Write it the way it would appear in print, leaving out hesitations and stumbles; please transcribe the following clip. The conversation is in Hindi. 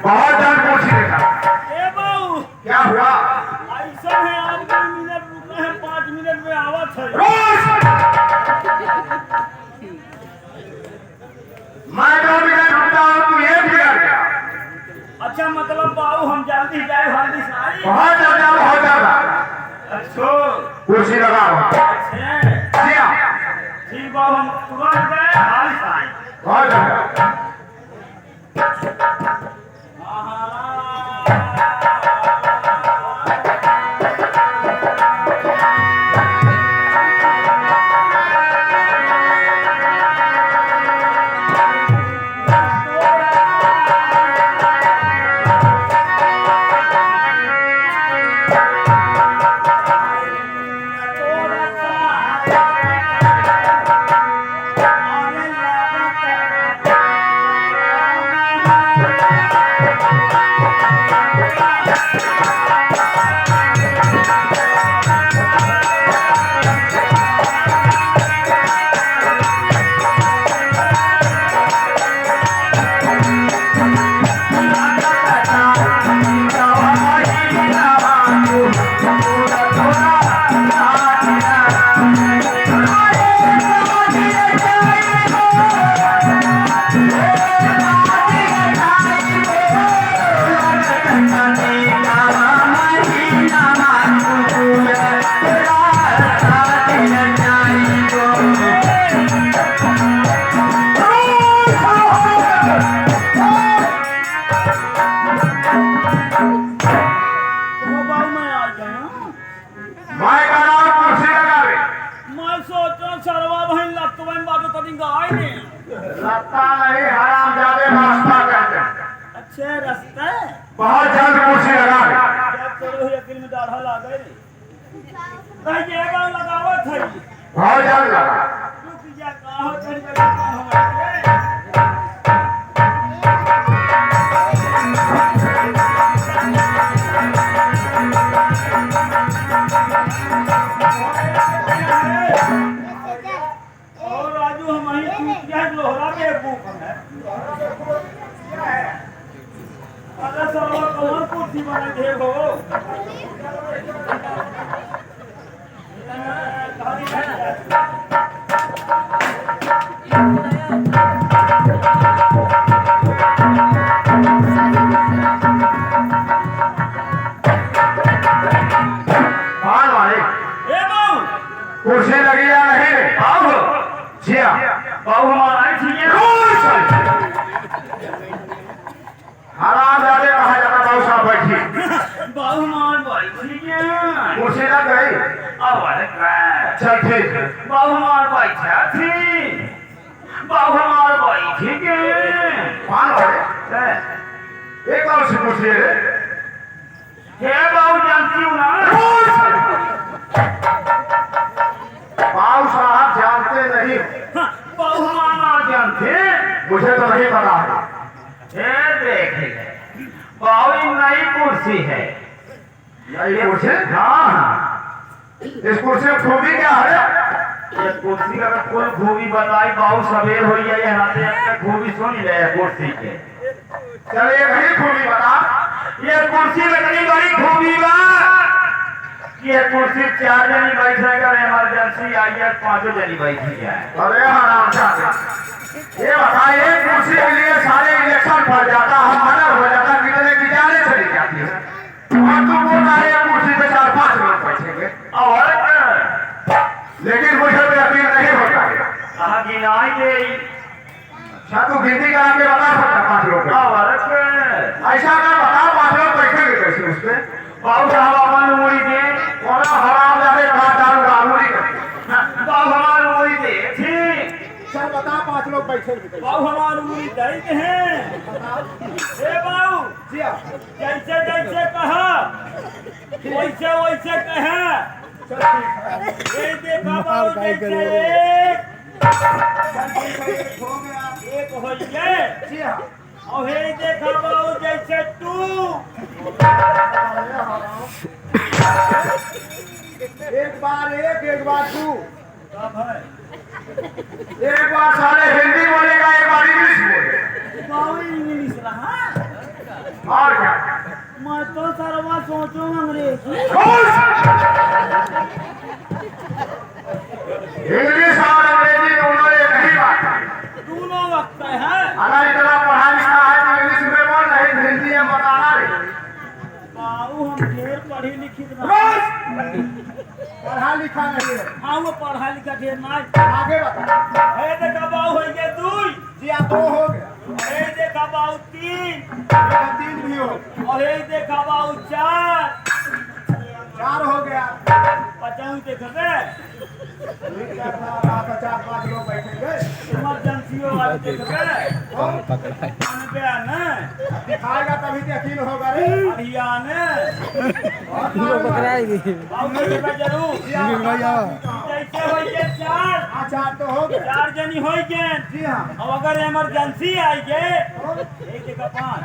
बहुत जान पूछी देखा। ए बाबू क्या हुआ? ऐसा है आप 2 मिनट रुकना है 5 मिनट में आवत है। रोज मैं 2 मिनट रुकता हूँ, तू ये बिगड़ गया। अच्छा मतलब बाबू हम जल्दी जाए हल्दी सारी। बहुत ज्यादा। अच्छा कुर्सी लगाओ। अच्छा ठीक बाबू हम तुरंत गए हाल साई। बहुत ज्यादा। रास्ता नहीं हरामजादे रास्ता कहते हैं। अच्छे रास्ते बहुत जल्द कुर्सी लगा दे। जब करो ही अकिल में दाढ़ा लागे कहीं जगह लगावत है। बहुत जल्द लगा। रुक जा कहाँ चल गया और राजू हमारी चूतिया लोहरा के बुक है। अरे साला कौन कुर्सी बना दे हो? कुर्सी लगी या नहीं? बाबू जिया बाबू हमारा ठीक है। हरामजादे कहा जाता। बाबू साहब बैठिए। बाबू हमार बैठी है। कुर्सी लग गई। अब अरे चल ठीक है। बाबू हमार बैठा थी। बाबू हमार बैठी के कौन है? एक और से पूछिए रे। हे बाबू जानती हूँ ना। बाबू साहब जानते नहीं। बाबू हमार जानते मुझे तो नहीं पता है। ये देख बाबू ये नई कुर्सी है। ये कुर्सी? हाँ इस कुर्सी में खूबी क्या है? ये कुर्सी का अगर कोई खूबी बताई बाबू सवेर हो गया ये हाथे अपने खूबी सुन ले कुर्सी के। चल एक ही खूबी बता। ये कुर्सी लकड़ी बड़ी खूबी बा। ये कुर्सी 4 जनी बैठेगा इमरजेंसी आई है 5 जनी बैठी जाए। अरे हरामजादे ये बता, एक कुर्सी के लिए सारे इलेक्शन पड़ जाता, हम मना हो जाता, कितने की जाने चली जाती है। और तुम बोल रहे हैं कुर्सी पे 4-5 लोग बैठेंगे। और लेकिन मुझे तो यकीन नहीं होता है। कहा गिनाई दे अच्छा तू गिनती करा के बता सकता 5 लोग का? ऐसा कर बता 5 लोग बैठेंगे कैसे उस पे? बाबू साहब अपन उंगली दे। और हरामजादे कहा डालूंगा उंगली कर। बाबू हमारी उंगली दे ठीक। चल बता 5 लोग बैठेंगे। बाबू हमारी उंगली दे के हैं। ए बाबू जैसे जैसे कहा वैसे वैसे कहा। ये देखा बाबू जैसे एक हो गए और ये देखा बाबू जैसे 2। एक बार 2। कब है? एक बार साले हिंदी बोलेगा, एक बार इंग्लिश बोलेगा। बाबू इंग्लिश रहा और क्या मैं तो सरवा सोचूं अंग्रेजी। इंग्लिश और अंग्रेजी दोनों एक ही बात है। दोनों वक्त है। अगर इतना पढ़ा लिखा है तो इंग्लिश में बोल रहे हिंदी में बताना रे। बाबू हम ढेर पढ़ी लिखित ना। पढ़ा लिखा नहीं है। हाँ वो पढ़ा लिखा ढेर ना। आगे बता। हे देखा बाबू हो गए दुई। जी आप 2 हो गया। हे देखा बाबू 3। ये 3 भी हो गया। और हे देखा बाबू 4। 4 हो गया। पचाऊ देखबे। 4-5 लोग बैठेंगे। इमरजेंसी वाले देखबे। अनबे आने। दिखाएगा तभी तो यकीन होगा रे। हरियाणा। पकड़ाएगी बाबू देखबे जरूर। जैसे हो गए 4। 4 तो हो गए। 4 जनी हो गए। जी हाँ। अब अगर इमरजेंसी आई गए एक जगह 5।